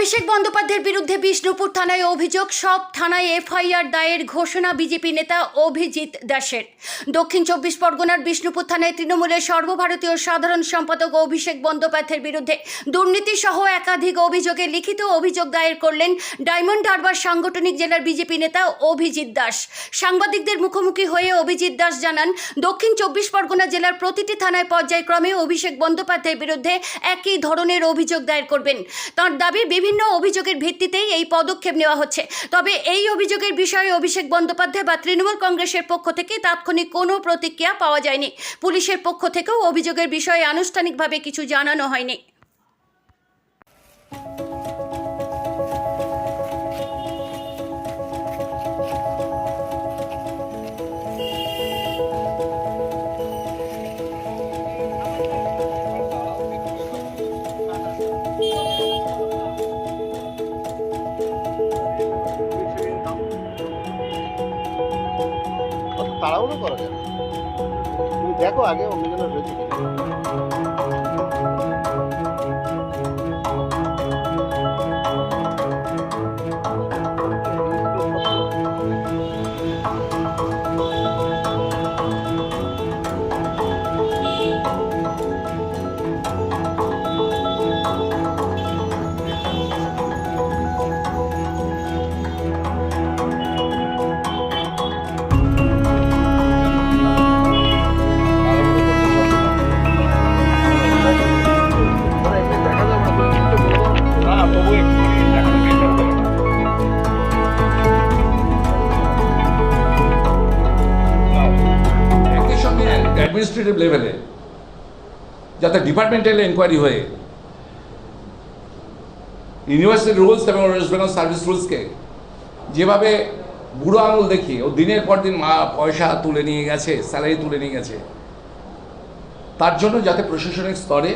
অভিষেক বন্দ্যোপাধ্যায়ের বিরুদ্ধে বিষ্ণুপুর থানায় অভিযোগ, সব থানায় এফআইআর দায়ের ঘোষণা বিজেপি নেতা অভিজিৎ দাসের। দক্ষিণ 24 পরগনার বিষ্ণুপুর থানায় তৃণমূলের সর্বভারতীয় সাধারণ সম্পাদক অভিষেক বন্দ্যোপাধ্যায়ের বিরুদ্ধে দুর্নীতি সহ একাধিক অভিযোগে লিখিত অভিযোগ দায়ের করলেন ডায়মন্ড হারবার সাংগঠনিক জেলার বিজেপি নেতা অভিজিৎ দাস। সাংবাদিকদের মুখোমুখি হয়ে অভিজিৎ দাস জানান, দক্ষিণ 24 পরগনা জেলার প্রতিটি থানায় পর্যায়ক্রমে অভিষেক বন্দ্যোপাধ্যায়ের বিরুদ্ধে একই ধরনের অভিযোগ দায়ের করবেন। তার দাবি, বিভিন্ন অভিযোগের ভিত্তিতেই এই পদক্ষেপ নেওয়া হচ্ছে। তবে এই অভিযোগের বিষয়ে অভিষেক বন্দ্যোপাধ্যায় বা তৃণমূল কংগ্রেসের পক্ষ থেকে তাৎক্ষণিক কোনো প্রতিক্রিয়া পাওয়া যায়নি। পুলিশের পক্ষ থেকেও অভিযোগের বিষয়ে আনুষ্ঠানিকভাবে কিছু জানানো হয়নি। তাড়াহুড়ো করা যায়, তুমি দেখো আগে অন্যজনের রয়েছে কিনা। অ্যাডমিনিস্ট্রেটিভ লেভেলে যাতে ডিপার্টমেন্টাল এনকোয়ারি হয়ে ইউনিভার্সিটি রুলস এবং ওয়েস্ট বেঙ্গল সার্ভিস রুলসকে যেভাবে বুড়ো আঙুল দেখিয়ে ও দিনের পর দিন পয়সা তুলে নিয়ে গেছে, স্যালারি তুলে নিয়ে গেছে, তার জন্য যাতে প্রশাসনিক স্তরে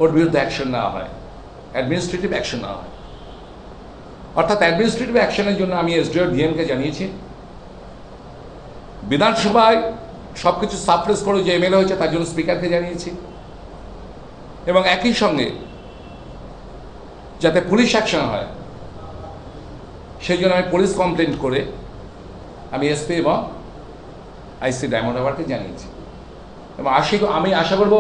ওর বিরুদ্ধে অ্যাকশন নেওয়া হয়, অ্যাডমিনিস্ট্রেটিভ অ্যাকশন নেওয়া হয়। অর্থাৎ অ্যাডমিনিস্ট্রেটিভ অ্যাকশনের জন্য আমি এসডিও ডিএমকে জানিয়েছি। বিধানসভায় সব কিছু সাপ্রেস করে যে এমএলএ হয়েছে তার জন্য স্পিকারকে জানিয়েছি, এবং একই সঙ্গে যাতে পুলিশ অ্যাকশন হয় সেই জন্য আমি পুলিশ কমপ্লেন করে আমি এসপি এবং আইসি ডায়মন্ড হারবারকে জানিয়েছি। এবং আমি আশা করব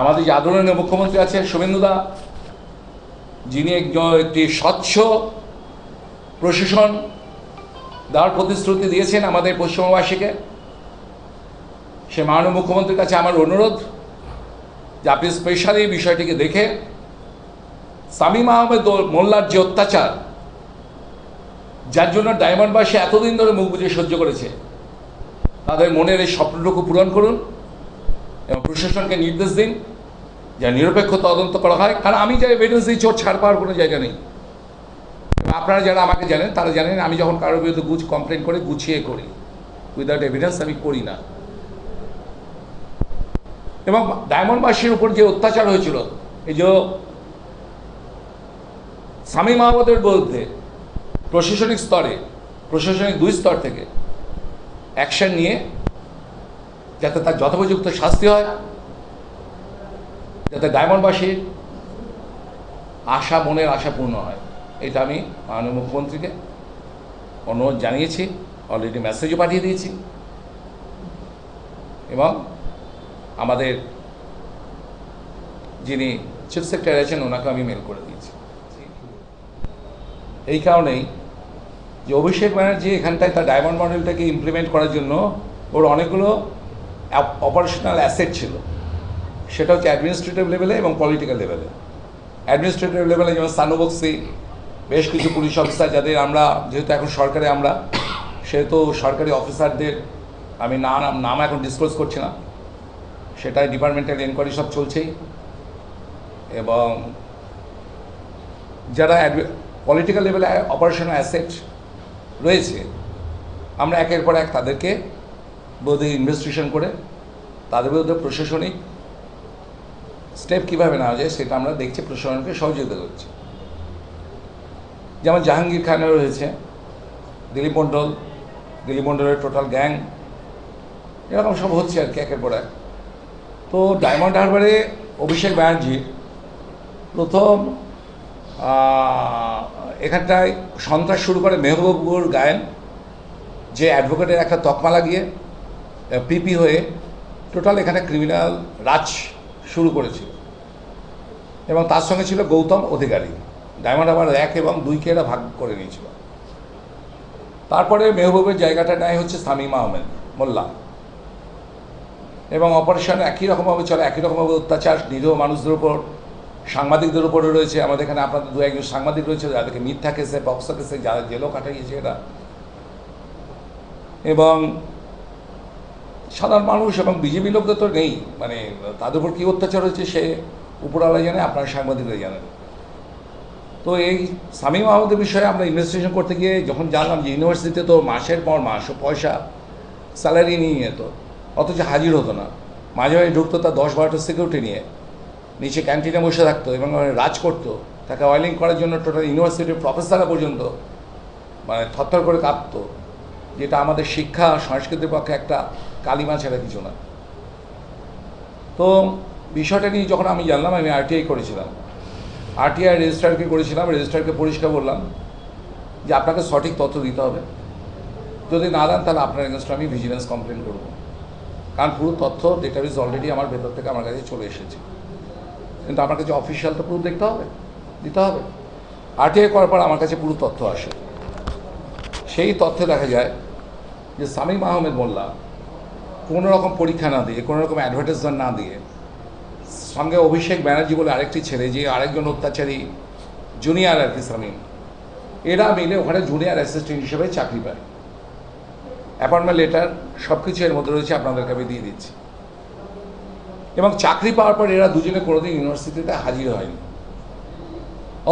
আমাদের যে আদরণীয় মুখ্যমন্ত্রী আছে শুভেন্দুদা, যিনি একটি স্বচ্ছ প্রশাসন দেওয়ার প্রতিশ্রুতি দিয়েছেন আমাদের পশ্চিমবঙ্গবাসীকে, সে মাননীয় মুখ্যমন্ত্রীর কাছে আমার অনুরোধ যে আপনি স্পেশালি এই বিষয়টিকে দেখে শামীম আহমেদ মোল্লার যে অত্যাচার, যার জন্য ডায়মন্ডবাসী এতদিন ধরে মুখ বুজে সহ্য করেছে, তাদের মনের এই স্বপ্নটুকু পূরণ করুন এবং প্রশাসনকে নির্দেশ দিন যা নিরপেক্ষ তদন্ত করা হয়। কারণ আমি যাই এভিডেন্স দিচ্ছি, ওর ছাড় পাওয়ার কোনো জায়গা নেই। আপনারা যারা আমাকে জানেন তারা জানেন আমি যখন কারোর বিরুদ্ধে কমপ্লেন করে গুছিয়ে করি, উইদাউট এভিডেন্স আমি করি না। এবং ডায়মন্ডবাসীর উপর যে অত্যাচার হয়েছিল, এই যে শামীম আহমেদের বিরুদ্ধে প্রশাসনিক স্তরে, প্রশাসনিক 2 স্তর থেকে অ্যাকশন নিয়ে যাতে তার যথোপযুক্ত শাস্তি হয়, যাতে ডায়মন্ডবাসীর মনের আশা পূর্ণ হয়, এটা আমি মাননীয় মুখ্যমন্ত্রীকে অনুরোধ জানিয়েছি, অলরেডি মেসেজও পাঠিয়ে দিয়েছি, এবং আমাদের যিনি চিফ সেক্রেটারি আছেন ওনাকে আমি মেল করে দিয়েছি। এই কারণেই যে অভিষেক ব্যানার্জি এখানটায় তার ডায়মন্ড মডেলটাকে ইমপ্লিমেন্ট করার জন্য ওর অনেকগুলো অপারেশনাল অ্যাসেট ছিল, সেটা হচ্ছে অ্যাডমিনিস্ট্রেটিভ লেভেলে এবং পলিটিক্যাল লেভেলে। অ্যাডমিনিস্ট্রেটিভ লেভেলে যেমন সানুবক্সি, বেশ কিছু পুলিশ অফিসার যাদের আমরা যেহেতু এখন সরকারে আমরা, সেহেতু সরকারি অফিসারদের আমি নাম এখন ডিসক্লোজ করছি না, সেটাই ডিপার্টমেন্টাল এনকোয়ারি সব চলছেই। এবং যারা পলিটিক্যাল লেভেলে অপারেশনাল অ্যাসেট রয়েছে, আমরা একের পর এক তাদেরকে বিরুদ্ধে ইনভেস্টিগেশন করে তাদের বিরুদ্ধে প্রশাসনিক স্টেপ কীভাবে নেওয়া যায় সেটা আমরা দেখছি, প্রশাসনকে সহযোগিতা করছি। যেমন জাহাঙ্গীর খানের রয়েছে, দিলীপ মণ্ডলের টোটাল গ্যাং, এরকম সব হচ্ছে আর কি একের পর এক। তো ডায়মন্ড হারবারে অভিষেক ব্যানার্জি প্রথম এখানটায় সন্ত্রাস শুরু করে মেহবুবুর গায়েন, যে অ্যাডভোকেটের একটা তকমা লাগিয়ে পিপি হয়ে টোটাল এখানে ক্রিমিনাল রাজ শুরু করেছিল। এবং তার সঙ্গে ছিল গৌতম অধিকারী, ডায়মন্ড হারবার 1 এবং 2-কে এরা ভাগ করে নিয়েছিল। তারপরে মেহবুবের জায়গাটা নেয় হচ্ছে শামীম আহমেদ মোল্লা, এবং অপারেশন একই রকমভাবে চলে, একই রকমভাবে অত্যাচার নিরীহ মানুষদের উপর, সাংবাদিকদের উপরে রয়েছে। আমাদের এখানে আপনাদের 2-1 সাংবাদিক রয়েছে যাদেরকে মিথ্যা কেসে, বক্সা কেসে যারা জেলও কাটাইয়েছে এরা। এবং সাধারণ মানুষ এবং বিজেপি লোকদের তো নেই, মানে তাদের উপর কী অত্যাচার হচ্ছে সে উপরওয়ালা জানে, আপনার সাংবাদিকরা জানেন। তো এই শামীম আহমেদের বিষয়ে আমরা ইনভেস্টিগেশন করতে গিয়ে যখন জানলাম যে ইউনিভার্সিটিতে তো মাসের পর মাস পয়সা স্যালারি নিয়ে যেত, অথচ হাজির হতো না, মাঝে মাঝে ঢুকতো তার 10-12টা সিকিউরিটি নিয়ে, নিচে ক্যান্টিনে বসে থাকতো এবং রাজ করতো, তাকে অয়েলিং করার জন্য টোটাল ইউনিভার্সিটির প্রফেসররা পর্যন্ত মানে থরথর করে কাঁপতো, যেটা আমাদের শিক্ষা সংস্কৃতির পক্ষে একটা কালিমা ছাড়া কিছু না। তো বিষয়টা নিয়ে যখন আমি জানলাম, আমি আরটিআই করেছিলাম, আরটিআই রেজিস্ট্রারকে করেছিলাম, রেজিস্ট্রারকে পরিষ্কার বললাম যে আপনাকে সঠিক তথ্য দিতে হবে, যদি না দেন তাহলে আপনার এগেনস্টে আমি ভিজিলেন্স কমপ্লেন করব, কারণ পুরো তথ্য ডেটাবেস অলরেডি আমার ভেতর থেকে আমার কাছে চলে এসেছে, কিন্তু আমার কাছে অফিসিয়াল তো প্রুফ দেখতে হবে, দিতে হবে। আরটিআই করার পর আমার কাছে পুরো তথ্য আসে, সেই তথ্যে দেখা যায় যে শামীম আহমেদ মোল্লা কোনো রকম পরীক্ষা না দিয়ে, কোনো রকম অ্যাডভার্টাইজমেন্ট না দিয়ে, সঙ্গে অভিষেক ব্যানার্জি বলে আরেকটি ছেলে, যে আরেকজন অত্যাচারী জুনিয়র আর কি শামীম, এরা মিলে ওখানে জুনিয়র অ্যাসিস্ট্যান্ট হিসেবে চাকরি পায়। অ্যাপয়েন্টমেন্ট লেটার সব কিছু এর মধ্যে রয়েছে, আপনাদেরকে আমি দিয়ে দিচ্ছি। এবং চাকরি পাওয়ার পর এরা দুজনে কোনোদিন ইউনিভার্সিটিতে হাজির হয়নি,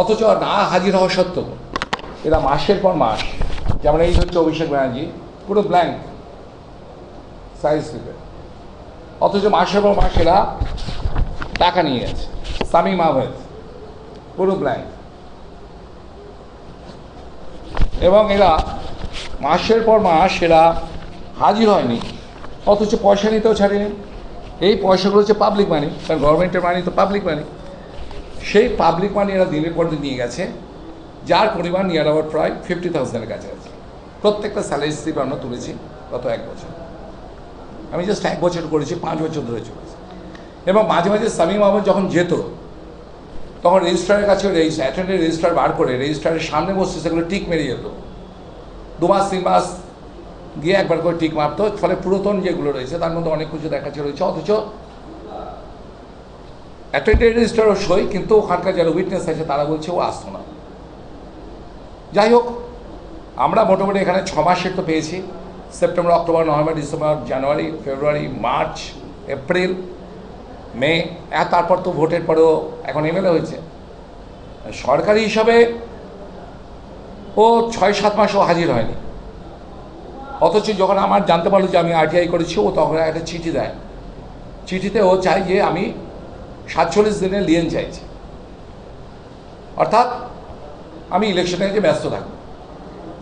অথচ না হাজির হওয়া সত্ত্বেও এরা মাসের পর মাস, যেমন এই হচ্ছে অভিষেক ব্যানার্জি, পুরো ব্ল্যাঙ্ক সাইজ স্লিপে, অথচ মাসের পর মাস এরা টাকা নিয়ে গেছে। শামীম আহমেদ পুরো ব্ল্যাঙ্ক, এবং এরা মাসের পর মাস এরা হাজির হয়নি, অথচ পয়সা নিতেও ছাড়েনি। এই পয়সাগুলো হচ্ছে পাবলিক মানি, কারণ গভর্নমেন্টের মানি তো পাবলিক মানি। সেই পাবলিক মানি এরা দিনের পর দিন নিয়ে গেছে, যার পরিমাণ নিয়ার অ্যাবাউট প্রায় 50,000-এর কাছে আছে। প্রত্যেকটা স্যালারি স্লিপ আমরা তুলেছি গত 1 বছর, আমি জাস্ট 1 বছর করেছি, 5 বছর ধরে চলেছি। এবং মাঝে মাঝে শামীম আহমেদ যখন যেত, তখন রেজিস্ট্রারের কাছে অ্যাটেন্ডেন্ট রেজিস্ট্রার বার করে রেজিস্ট্রারের সামনে বসছে, সেগুলো টিক মেরে যেত। 2 মাস 3 মাস গিয়ে একবার করে টিক মারতো, ফলে পুরাতন যেগুলো রয়েছে তার মধ্যে অনেক কিছু দেখাচ্ছে রয়েছে, অথচ অ্যাটেন্ডেন্ট রেজিস্ট্রারও সই, কিন্তু ওখানকার যারা উইটনেস আছে তারা বলছে ও আসতো না। যাই হোক, আমরা মোটামুটি এখানে 6 মাসের তো পেয়েছি, সেপ্টেম্বর, অক্টোবর, নভেম্বর, ডিসেম্বর, জানুয়ারি, ফেব্রুয়ারি, মার্চ, এপ্রিল, মে, তারপর তো ভোটের পরেও এখন এমএলএ হয়েছে। সরকারি হিসাবে ও 6-7 মাসও হাজির হয়নি, অথচ যখন আমার জানতে পারলো যে আমি আরটিআই করেছি, ও তখন একটা চিঠি দেয়। চিঠিতে ও চায় যে আমি 47 দিনের লিয়েন চাইছি, অর্থাৎ আমি ইলেকশনে যে ব্যস্ত থাকবো।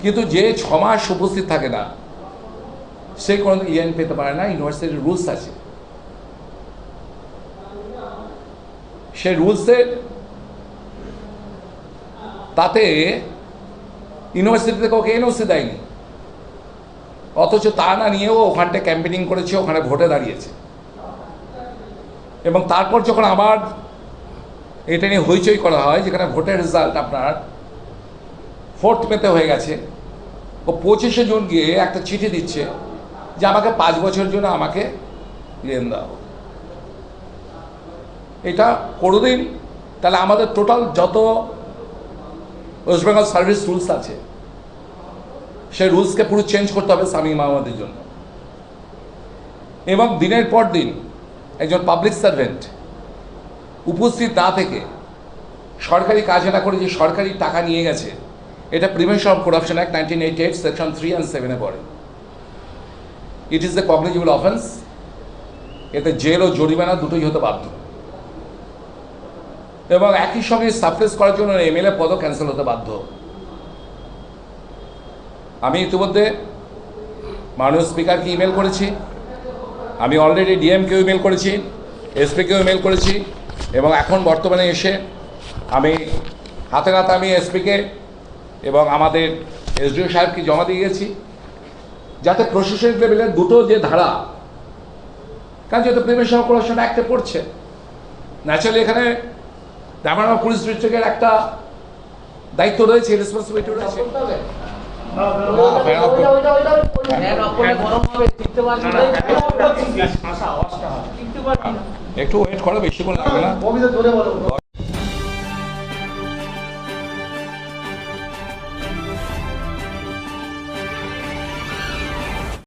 কিন্তু যে 6 মাস উপস্থিত থাকে না, সে কোনো লিয়েন পেতে পারে না। ইউনিভার্সিটির রুলস আছে, সেই রুলসের তাতে ইউনিভার্সিটি থেকে ওকে এনওসি দেয়নি, অথচ তা না নিয়েও ওখানটায় ক্যাম্পেনিং করেছে, ওখানে ভোটে দাঁড়িয়েছে। এবং তারপর যখন আবার এটা নিয়ে হইচই করা হয়, যেখানে ভোটের রেজাল্ট আপনার 4th মেতে হয়ে গেছে, ও 25শে জুন গিয়ে একটা চিঠি দিচ্ছে যে আমাকে 5 বছরের জন্য আমাকে লিয়েন দাও। এটা কোনোদিন, তাহলে আমাদের টোটাল যত ওয়েস্ট বেঙ্গল সার্ভিস রুলস আছে, সেই রুলসকে পুরো চেঞ্জ করতে হবে শামীম আহমেদের জন্য। এবং দিনের পর দিন একজন পাবলিক সার্ভেন্ট উপস্থিত না থেকে সরকারি কাজ না করে যে সরকারি টাকা নিয়ে গেছে, এটা prevention of corruption act 1988 section 3 and 7 পড়ে। It is the cognizable offence, এতে জেল ও জরিমানা দুটোই হতে বাধ্য, এবং একই সঙ্গে সাপ্রেস করার জন্য এমএলএ পদও ক্যান্সেল হতে বাধ্য। আমি ইতিমধ্যে মাননীয় স্পিকারকে ইমেল করেছি, আমি অলরেডি ডিএমকেও ইমেল করেছি, এসপিকেও ইমেল করেছি, এবং এখন বর্তমানে এসে আমি হাতে নাতে আমি এসপিকে এবং আমাদের এসডিও সাহেবকে জমা দিয়ে গেছি, যাতে প্রশাসনিক লেভেলের দুটো যে ধারা, কারণ যেহেতু প্রিভেনশন করাশন অ্যাক্টে পড়ছে, ন্যাচারালি এখানে ডায়মন্ড হারবার পুলিশ ডিস্ট্রিক্টের একটা দায়িত্ব রয়েছে, রেসপন্সিবিলিটি রয়েছে। একটু ওয়েট করো, বেশিক্ষণ লাগবে না।